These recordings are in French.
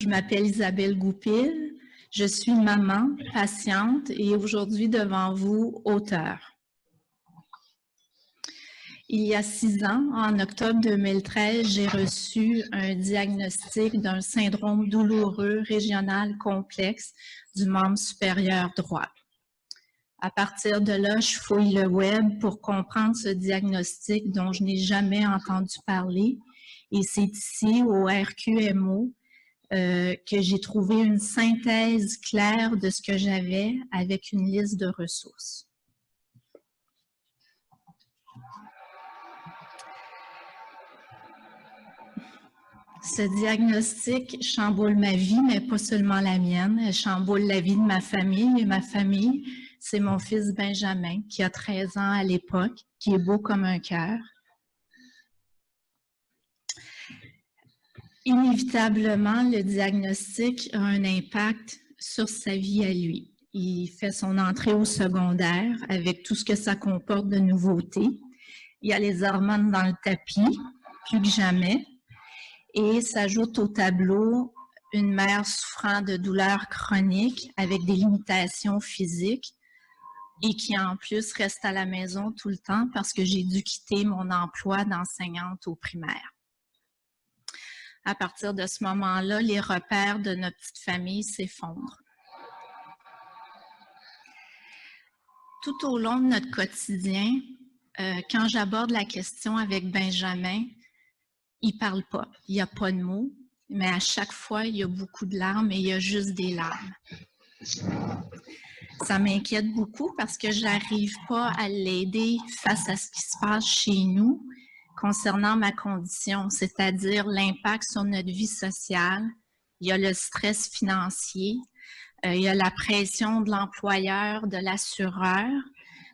Je m'appelle Isabelle Goupil, je suis maman, patiente et aujourd'hui devant vous, auteure. Il y a 6 ans, en octobre 2013, j'ai reçu un diagnostic d'un syndrome douloureux régional complexe du membre supérieur droit. À partir de là, je fouille le web pour comprendre ce diagnostic dont je n'ai jamais entendu parler. Et c'est ici, au RQMO, que j'ai trouvé une synthèse claire de ce que j'avais avec une liste de ressources. Ce diagnostic chamboule ma vie, mais pas seulement la mienne. Elle chamboule la vie de ma famille. Et ma famille, c'est mon fils Benjamin, qui a 13 ans à l'époque, qui est beau comme un cœur. Inévitablement, le diagnostic a un impact sur sa vie à lui. Il fait son entrée au secondaire avec tout ce que ça comporte de nouveautés. Il y a les hormones dans le tapis, plus que jamais. Et s'ajoute au tableau une mère souffrant de douleurs chroniques avec des limitations physiques et qui en plus reste à la maison tout le temps parce que j'ai dû quitter mon emploi d'enseignante au primaire. À partir de ce moment-là, les repères de notre petite famille s'effondrent. Tout au long de notre quotidien, quand j'aborde la question avec Benjamin, il ne parle pas, il n'y a pas de mots, mais à chaque fois, il y a beaucoup de larmes et il y a juste des larmes. Ça m'inquiète beaucoup parce que je n'arrive pas à l'aider face à ce qui se passe chez nous concernant ma condition, c'est-à-dire l'impact sur notre vie sociale. Il y a le stress financier, il y a la pression de l'employeur, de l'assureur.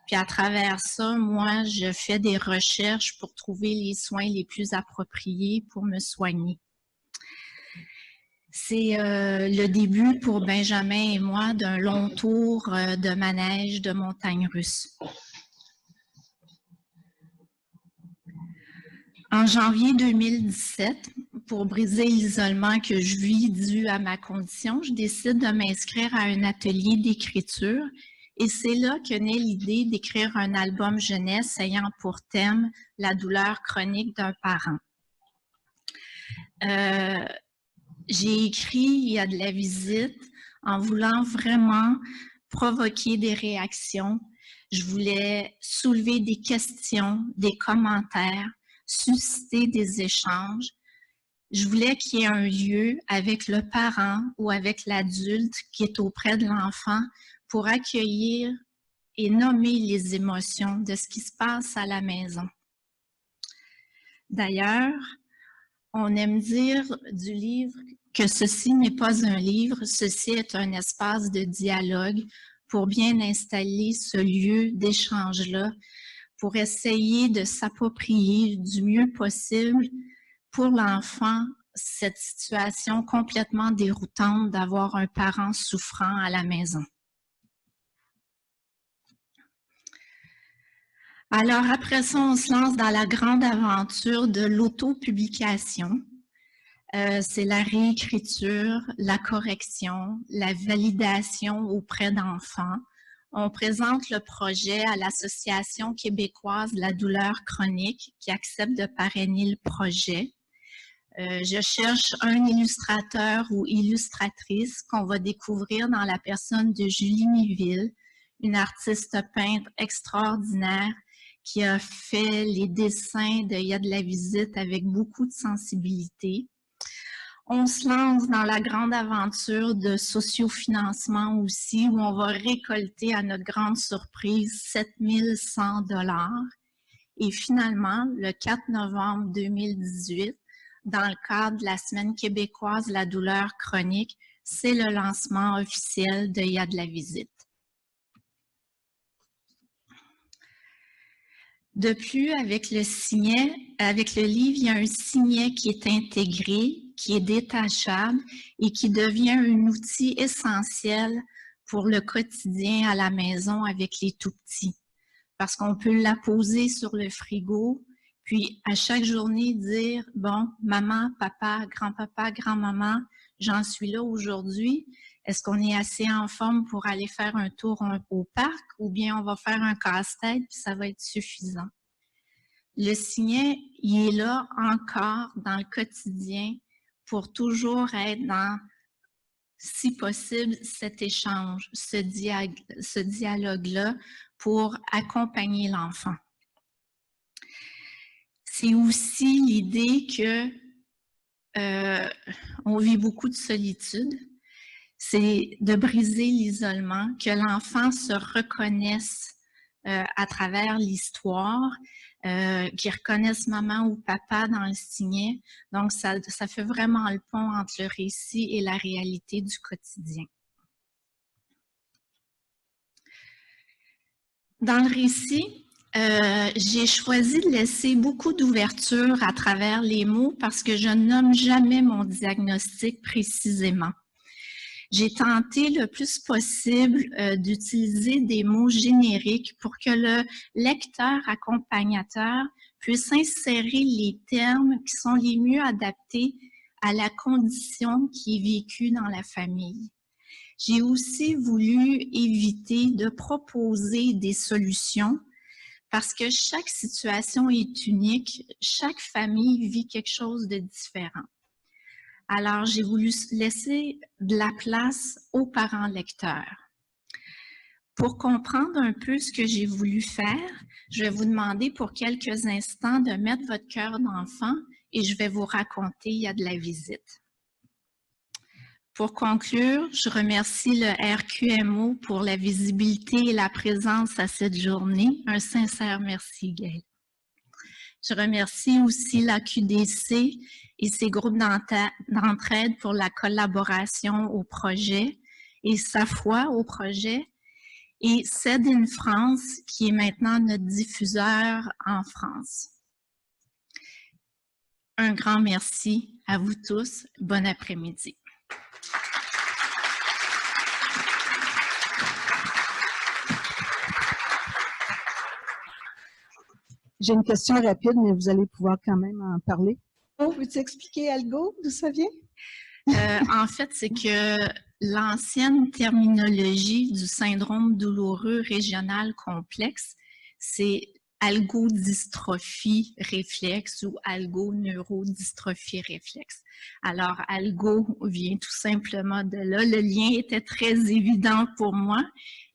Puis à travers ça, moi, je fais des recherches pour trouver les soins les plus appropriés pour me soigner. C'est le début pour Benjamin et moi d'un long tour de manège de montagne russe. En janvier 2017, pour briser l'isolement que je vis dû à ma condition, je décide de m'inscrire à un atelier d'écriture et c'est là que naît l'idée d'écrire un album jeunesse ayant pour thème la douleur chronique d'un parent. J'ai écrit il y a de la visite en voulant vraiment provoquer des réactions. Je voulais soulever des questions, des commentaires, susciter des échanges. Je voulais qu'il y ait un lieu avec le parent ou avec l'adulte qui est auprès de l'enfant pour accueillir et nommer les émotions de ce qui se passe à la maison. D'ailleurs, on aime dire du livre que ceci n'est pas un livre, ceci est un espace de dialogue pour bien installer ce lieu d'échange-là, pour essayer de s'approprier du mieux possible pour l'enfant cette situation complètement déroutante d'avoir un parent souffrant à la maison. Alors après ça, on se lance dans la grande aventure de l'auto-publication. C'est la réécriture, la correction, la validation auprès d'enfants. On présente le projet à l'Association québécoise de la douleur chronique qui accepte de parrainer le projet. Je cherche un illustrateur ou illustratrice qu'on va découvrir dans la personne de Julie Miville, une artiste peintre extraordinaire qui a fait les dessins de Il y a de la visite avec beaucoup de sensibilité. On se lance dans la grande aventure de sociofinancement aussi, où on va récolter à notre grande surprise 7100 $. Et finalement, le 4 novembre 2018, dans le cadre de la Semaine québécoise de la douleur chronique, c'est le lancement officiel de Il y a de la visite. De plus, avec le livre, il y a un signet qui est intégré, qui est détachable et qui devient un outil essentiel pour le quotidien à la maison avec les tout-petits. Parce qu'on peut la poser sur le frigo, puis à chaque journée dire « Bon, maman, papa, grand-maman, j'en suis là aujourd'hui. Est-ce qu'on est assez en forme pour aller faire un tour au parc ou bien on va faire un casse-tête puis ça va être suffisant? Le signet, il est là encore dans le quotidien pour toujours être dans, si possible, cet échange, ce dialogue-là pour accompagner l'enfant. C'est aussi l'idée que on vit beaucoup de solitude. C'est de briser l'isolement, que l'enfant se reconnaisse à travers l'histoire, qu'il reconnaisse maman ou papa dans le signet. Donc, ça fait vraiment le pont entre le récit et la réalité du quotidien. Dans le récit, j'ai choisi de laisser beaucoup d'ouverture à travers les mots parce que je nomme jamais mon diagnostic précisément. J'ai tenté le plus possible d'utiliser des mots génériques pour que le lecteur accompagnateur puisse insérer les termes qui sont les mieux adaptés à la condition qui est vécue dans la famille. J'ai aussi voulu éviter de proposer des solutions parce que chaque situation est unique, chaque famille vit quelque chose de différent. Alors, j'ai voulu laisser de la place aux parents lecteurs. Pour comprendre un peu ce que j'ai voulu faire, je vais vous demander pour quelques instants de mettre votre cœur d'enfant et je vais vous raconter il y a de la visite. Pour conclure, je remercie le RQMO pour la visibilité et la présence à cette journée. Un sincère merci, Gaëlle. Je remercie aussi la QDC et ses groupes d'entraide pour la collaboration au projet et sa foi au projet. Et CED in France, qui est maintenant notre diffuseur en France. Un grand merci à vous tous. Bon après-midi. J'ai une question rapide, mais vous allez pouvoir quand même en parler. Peux-tu expliquer Algo, d'où ça vient? En fait, c'est que l'ancienne terminologie du syndrome douloureux régional complexe, c'est algodystrophie réflexe ou algoneurodystrophie réflexe. Alors, algo vient tout simplement de là. Le lien était très évident pour moi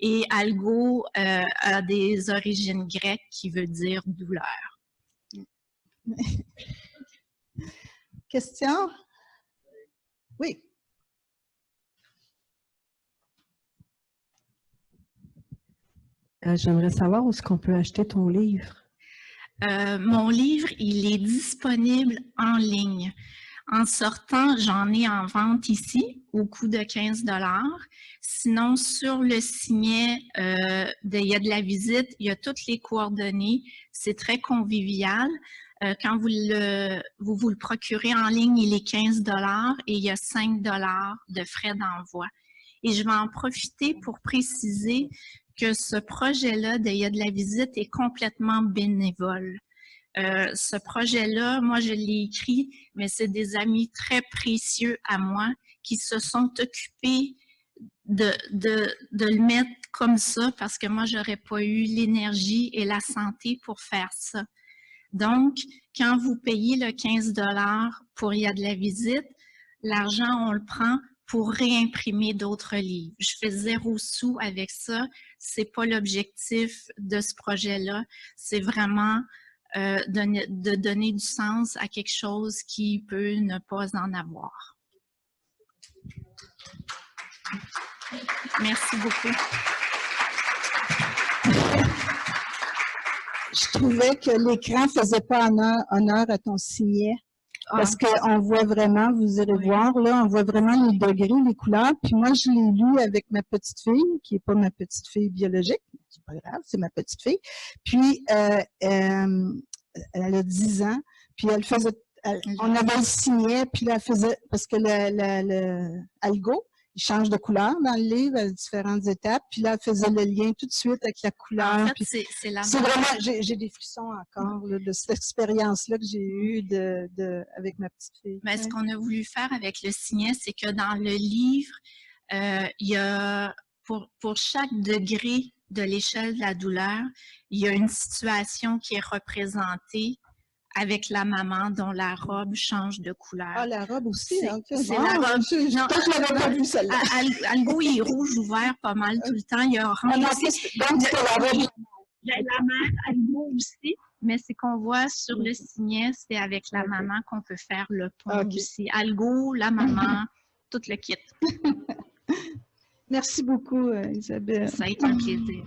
et algo a des origines grecques qui veut dire douleur. Question? Oui. J'aimerais savoir où est-ce qu'on peut acheter ton livre. Mon livre, il est disponible en ligne. En sortant, j'en ai en vente ici au coût de 15 $. Sinon, sur le signet, il y a de la visite, il y a toutes les coordonnées. C'est très convivial. Quand vous le procurez en ligne, il est 15 $ et il y a 5 $ de frais d'envoi. Et je vais en profiter pour préciser que ce projet-là, il y a de la visite, est complètement bénévole. Ce projet-là, moi, je l'ai écrit, mais c'est des amis très précieux à moi qui se sont occupés de le mettre comme ça parce que moi, j'aurais pas eu l'énergie et la santé pour faire ça. Donc, quand vous payez le 15 $ pour il y a de la visite, l'argent, on le prend pour réimprimer d'autres livres. Je fais 0 sous avec ça. C'est pas l'objectif de ce projet-là. C'est vraiment de donner du sens à quelque chose qui peut ne pas en avoir. Merci beaucoup. Je trouvais que l'écran ne faisait pas honneur à ton signet. Parce qu'on voit vraiment, vous irez voir, là, on voit vraiment les degrés, les couleurs. Puis moi, je l'ai lu avec ma petite fille, qui n'est pas ma petite fille biologique. C'est pas grave, c'est ma petite fille. Puis, elle a 10 ans. Puis, elle faisait, on avait le signet, puis là, elle faisait, parce que le Algo, il change de couleur dans le livre à différentes étapes. Puis là, elle faisait le lien tout de suite avec la couleur. En fait, Puis c'est la c'est vraiment, j'ai des frissons encore là, de cette expérience-là que j'ai eue avec ma petite fille. Mais ce qu'on a voulu faire avec le signet, c'est que dans le livre, il y a pour chaque degré de l'échelle de la douleur, il y a une situation qui est représentée avec la maman dont la robe change de couleur. Ah, la robe aussi, C'est- hein? c'est la robe. Non, Je l'avais pas vue, celle-là. Algo, il est rouge ouvert pas mal tout le temps. Il y a orange non, aussi. donc, c'est la robe. La mère, Algo aussi. Mais c'est qu'on voit sur le signet, c'est avec la maman qu'on peut faire le pont aussi. Algo, la maman, tout le kit. Merci beaucoup, Isabelle. Ça a été un plaisir.